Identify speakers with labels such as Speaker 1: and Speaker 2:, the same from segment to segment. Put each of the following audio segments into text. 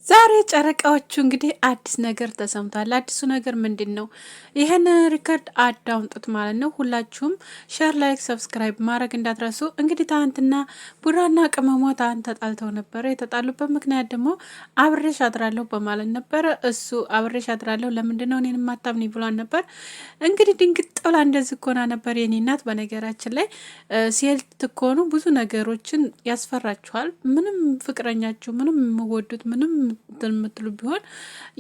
Speaker 1: ዛሬ ጨረቃዎቹ እንግዲህ አዲስ ነገር ተሰምቷል። አዲሱ ነገር ምንድን ነው? ይህን ሪከርድ አዳምጡት ማለት ነው። ሁላችሁም ሼር፣ ላይክ፣ ሰብስክራይብ ማድረግ እንዳትረሱ። እንግዲህ ትናንትና ቡራና ቅመሟ ትናንት ተጣልተው ነበረ። የተጣሉበት ምክንያት ደግሞ አብሬሽ አድራለሁ በማለት ነበረ። እሱ አብሬሽ አድራለሁ ለምንድን ነው እኔን ማታምኒ ብሏን ነበር። እንግዲህ ድንግጥ ብላ እንደዚህ ኮና ነበር የኔ እናት። በነገራችን ላይ ሴት ትኮኑ ብዙ ነገሮችን ያስፈራችኋል። ምንም ፍቅረኛችሁ ምንም የምወዱት ምንም የምትሉ ቢሆን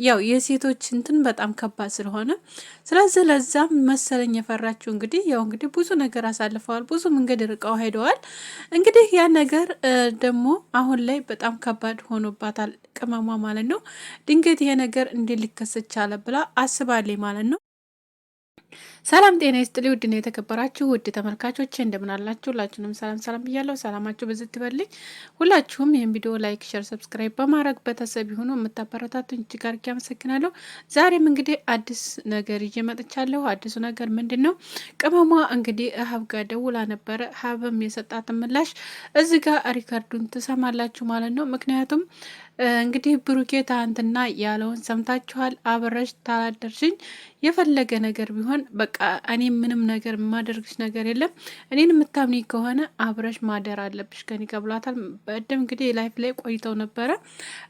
Speaker 1: ያው የሴቶች እንትን በጣም ከባድ ስለሆነ ስለዚህ ለዛም መሰለኝ የፈራችሁ። እንግዲህ ያው እንግዲህ ብዙ ነገር አሳልፈዋል፣ ብዙ መንገድ ርቀው ሄደዋል። እንግዲህ ያ ነገር ደግሞ አሁን ላይ በጣም ከባድ ሆኖባታል ቅመሟ ማለት ነው። ድንገት ይሄ ነገር እንዴት ሊከሰት ቻለ ብላ አስባለች ማለት ነው። ሰላም ጤና ይስጥልኝ ውድ ነው የተከበራችሁ ውድ ተመልካቾች እንደምን አላችሁ? ሁላችሁንም ሰላም ሰላም ብያለሁ። ሰላማችሁ በዝት ይበልኝ። ሁላችሁም ይህን ቪዲዮ ላይክ፣ ሼር፣ ሰብስክራይብ በማድረግ ቤተሰብ ይሁኑ። የምታበረታቱኝ እጅግ አድርጌ አመሰግናለሁ። ዛሬም እንግዲህ አዲስ ነገር ይዤ መጥቻለሁ። አዲሱ ነገር ምንድን ነው? ቅመሟ እንግዲህ ሀብ ጋር ደውላ ነበረ። ሀብም የሰጣትን ምላሽ እዚህ ጋር ሪከርዱን ትሰማላችሁ ማለት ነው። ምክንያቱም እንግዲህ ብሩኬ ትናንትና ያለውን ሰምታችኋል። አብረሽ ታላደርሽኝ የፈለገ ነገር ቢሆን በቃ እኔ ምንም ነገር የማደርግሽ ነገር የለም፣ እኔን የምታምኒ ከሆነ አብረሽ ማደር አለብሽ ከኔ ጋር ብሏታል። በደም እንግዲህ ላይፍ ላይ ቆይተው ነበረ።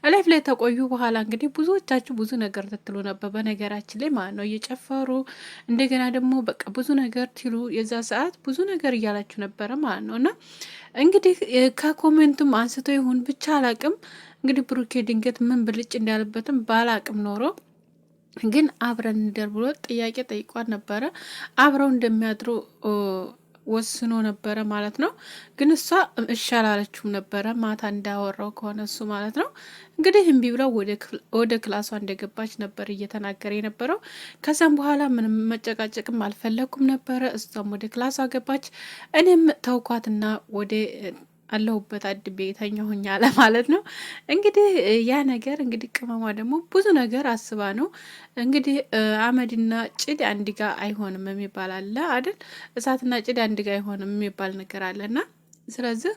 Speaker 1: ላይፍ ላይ ተቆዩ በኋላ እንግዲህ ብዙዎቻችሁ ብዙ ነገር ትትሉ ነበር፣ በነገራችን ላይ ማለት ነው። እየጨፈሩ እንደገና ደግሞ በቃ ብዙ ነገር ትሉ የዛ ሰዓት ብዙ ነገር እያላችሁ ነበረ ማለት ነው። እና እንግዲህ ከኮሜንቱም አንስቶ ይሁን ብቻ አላቅም እንግዲህ ብሩኬ ድንገት ምን ብልጭ እንዳለበትም ባላቅም ኖሮ ግን አብረን እንደር ብሎ ጥያቄ ጠይቋት ነበረ። አብረው እንደሚያድሩ ወስኖ ነበረ ማለት ነው። ግን እሷ እሺ አላለችውም ነበረ። ማታ እንዳወራው ከሆነ እሱ ማለት ነው እንግዲህ እምቢ ብለው ወደ ክላሷ እንደገባች ነበር እየተናገረ የነበረው። ከዛም በኋላ ምንም መጨቃጨቅም አልፈለኩም ነበረ። እሷም ወደ ክላሷ ገባች። እኔም ተውኳትና ወደ አለሁበት አድቤ የተኛሁኝ አለ ማለት ነው። እንግዲህ ያ ነገር እንግዲህ ቅመሟ ደግሞ ብዙ ነገር አስባ ነው እንግዲህ አመድና ጭድ አንድ ጋ አይሆንም የሚባል አለ አይደል? እሳትና ጭድ አንድ ጋ አይሆንም የሚባል ነገር አለና ስለዚህ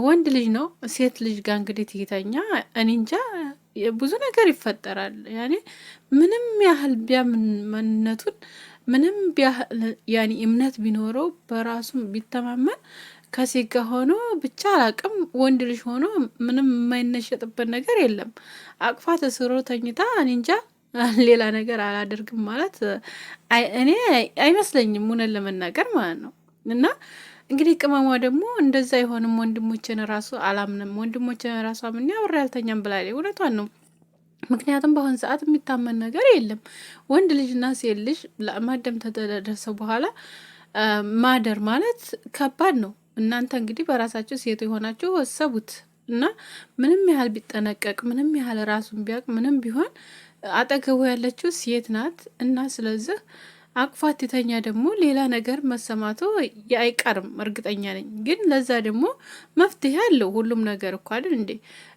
Speaker 1: ወንድ ልጅ ነው ሴት ልጅ ጋር እንግዲህ ትይተኛ እኔ እንጃ ብዙ ነገር ይፈጠራል። ያኔ ምንም ያህል ቢያምን ማንነቱን ምንም ያኔ እምነት ቢኖረው በራሱም ቢተማመን ከሴት ጋር ሆኖ ብቻ አላቅም ወንድ ልጅ ሆኖ ምንም የማይነሸጥበት ነገር የለም። አቅፋ ተስሮ ተኝታ እኔ እንጃ ሌላ ነገር አላደርግም ማለት እኔ አይመስለኝም እውነት ለመናገር ማለት ነው። እና እንግዲህ ቅመሟ ደግሞ እንደዛ አይሆንም ወንድሞችን ራሱ አላምንም ወንድሞችን ራሱ አምኜ አብሬ አልተኛም ብላለች። እውነቷን ነው። ምክንያቱም በአሁን ሰዓት የሚታመን ነገር የለም። ወንድ ልጅና ሴት ልጅ ለማደም ተደረሰ በኋላ ማደር ማለት ከባድ ነው። እናንተ እንግዲህ በራሳችሁ ሴት የሆናችሁ ወሰቡት እና ምንም ያህል ቢጠነቀቅ ምንም ያህል ራሱን ቢያውቅ ምንም ቢሆን አጠገቡ ያለችው ሴት ናት እና ስለዚህ አቅፋት የተኛ ደግሞ ሌላ ነገር መሰማቱ አይቀርም እርግጠኛ ነኝ። ግን ለዛ ደግሞ መፍትሄ አለው ሁሉም ነገር እኮ አይደል እንዴ?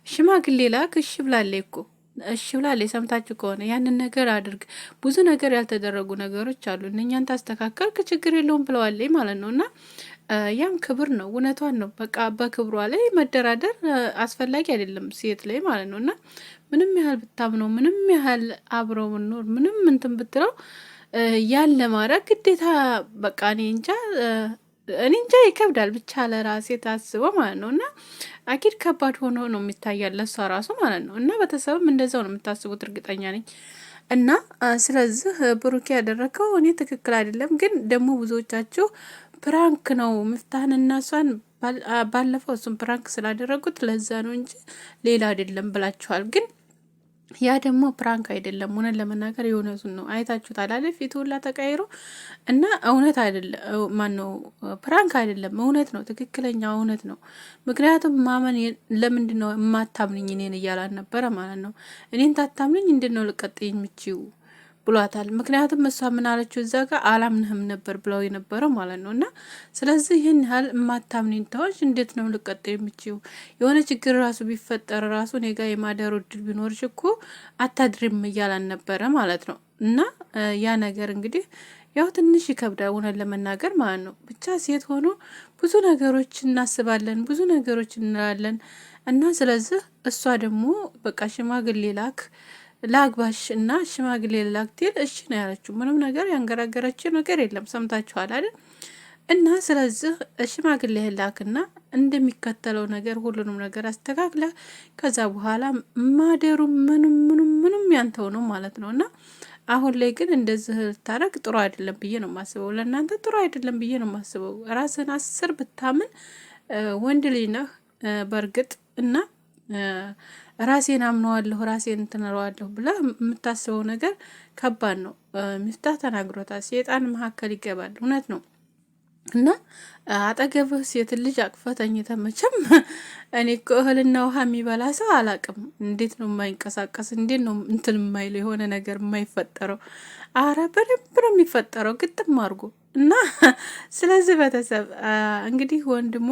Speaker 1: ሽማግሌ ላክ እሺ ብላለች እኮ እሺ ብላለች። ሰምታችሁ ከሆነ ያንን ነገር አድርግ። ብዙ ነገር ያልተደረጉ ነገሮች አሉ እነኛን ታስተካከልክ ችግር የለውም ብለዋለች ማለት ነው። እና ያም ክብር ነው። እውነቷን ነው። በቃ በክብሯ ላይ መደራደር አስፈላጊ አይደለም ሴት ላይ ማለት ነው። እና ምንም ያህል ብታምነው ምንም ያህል አብረው ምኖር ምንም እንትን ብትለው ያን ለማድረግ ግዴታ በቃ እኔ እንጃ ይከብዳል። ብቻ ለራሴ ታስበው ማለት ነው። እና አኪድ ከባድ ሆኖ ነው የሚታያል ለሷ ራሱ ማለት ነው። እና ቤተሰብም እንደዛው ነው የምታስቡት እርግጠኛ ነኝ። እና ስለዚህ ብሩኬ ያደረገው እኔ ትክክል አይደለም። ግን ደግሞ ብዙዎቻችሁ ፕራንክ ነው ምፍታህን እና እሷን ባለፈው እሱን ፕራንክ ስላደረጉት ለዛ ነው እንጂ ሌላ አይደለም ብላችኋል። ግን ያ ደግሞ ፕራንክ አይደለም። እውነት ለመናገር የእውነቱን ነው። አይታችሁታል አይደል? ፊቱ ሁላ ተቀይሮ እና እውነት አይደለም። ማን ነው ፕራንክ አይደለም፣ እውነት ነው። ትክክለኛ እውነት ነው። ምክንያቱም ማመን ለምንድን ነው የማታምንኝ እኔን እያላን ነበረ ማለት ነው። እኔን ታታምንኝ እንድን ነው ልቀጥኝ የምችው ብሏታል። ምክንያቱም እሷ ምን አለችው እዛ ጋር አላምንህም ነበር ብለው የነበረው ማለት ነው። እና ስለዚህ ይህን ያህል የማታምኒን ተዎች እንዴት ነው ልቀጥል የምችው? የሆነ ችግር ራሱ ቢፈጠር ራሱ እኔ ጋ የማደሩ እድል ቢኖርሽ እኮ አታድሪም እያላን ነበረ ማለት ነው። እና ያ ነገር እንግዲህ ያው ትንሽ ይከብዳል እውነት ለመናገር ማለት ነው። ብቻ ሴት ሆኖ ብዙ ነገሮች እናስባለን፣ ብዙ ነገሮች እንላለን። እና ስለዚህ እሷ ደግሞ በቃ ሽማግሌ ላግባሽ እና ሽማግሌ ላክቴል እሺ ነው ያለችው። ምንም ነገር ያንገራገረችው ነገር የለም። ሰምታችኋል አይደል? እና ስለዚህ ሽማግሌ ላክና እንደሚከተለው ነገር ሁሉንም ነገር አስተካክለ ከዛ በኋላ ማደሩ ምንም ያንተው ነው ማለት ነው። እና አሁን ላይ ግን እንደዚህ ልታረግ ጥሩ አይደለም ብዬ ነው የማስበው። ለእናንተ ጥሩ አይደለም ብዬ ነው የማስበው። ራስን 10 ብታምን ወንድ ልጅ ነህ በእርግጥ እና ራሴን አምነዋለሁ ራሴን እንትነዋለሁ ብለህ የምታስበው ነገር ከባድ ነው። ሚፍታህ ተናግሮታል። ሴጣን መካከል ይገባል። እውነት ነው። እና አጠገብህ ሴት ልጅ አቅፈህ ተኝተህ መቼም እኔ እኮ እህልና ውሃ የሚበላ ሰው አላቅም። እንዴት ነው የማይንቀሳቀስ? እንዴት ነው እንትን የማይለው የሆነ ነገር የማይፈጠረው? አረ በደንብ ነው የሚፈጠረው ግጥም አድርጎ እና ስለዚህ ቤተሰብ እንግዲህ ወንድሙ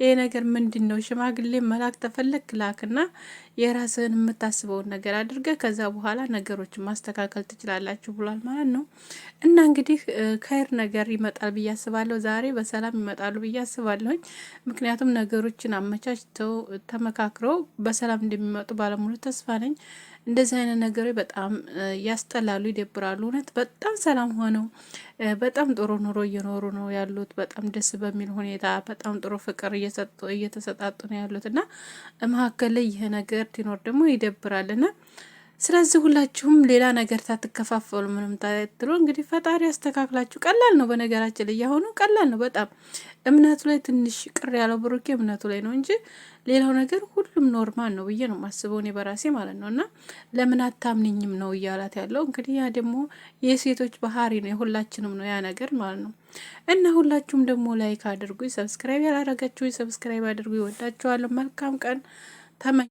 Speaker 1: ይሄ ነገር ምንድን ነው? ሽማግሌ መላክ ተፈለክ ላክና የራስህን የምታስበውን ነገር አድርገ ከዛ በኋላ ነገሮችን ማስተካከል ትችላላችሁ ብሏል ማለት ነው። እና እንግዲህ ከይር ነገር ይመጣል ብዬ አስባለሁ። ዛሬ በሰላም ይመጣሉ ብዬ አስባለሁኝ። ምክንያቱም ነገሮችን አመቻችተው ተመካክረው በሰላም እንደሚመጡ ባለሙሉ ተስፋ ነኝ። እንደዚህ አይነት ነገሮች በጣም ያስጠላሉ፣ ይደብራሉ። እውነት በጣም ሰላም ሆነው በጣም ጥሩ ኑሮ እየኖሩ ነው ያሉት። በጣም ደስ በሚል ሁኔታ በጣም ጥሩ ፍቅር እየተሰጣጡ ነው ያሉት እና መካከል ላይ ይሄ ነገር ቲኖር ደግሞ ይደብራልና ስለዚህ ሁላችሁም ሌላ ነገር ታትከፋፈሉ ምንም ታትሉ እንግዲህ ፈጣሪ ያስተካክላችሁ። ቀላል ነው በነገራችን ላይ ያሆኑ ቀላል ነው በጣም እምነቱ ላይ ትንሽ ቅር ያለው ብሩኬ እምነቱ ላይ ነው እንጂ ሌላው ነገር ሁሉም ኖርማል ነው ብዬ ነው የማስበው እኔ በራሴ ማለት ነው። እና ለምን አታምንኝም ነው እያላት ያለው እንግዲህ ያ ደግሞ የሴቶች ባህሪ ነው የሁላችንም ነው ያ ነገር ማለት ነው። እና ሁላችሁም ደግሞ ላይክ አድርጉ፣ ሰብስክራይብ ያላረጋችሁ ሰብስክራይብ አድርጉ። ይወዳችኋለሁ። መልካም ቀን ተመ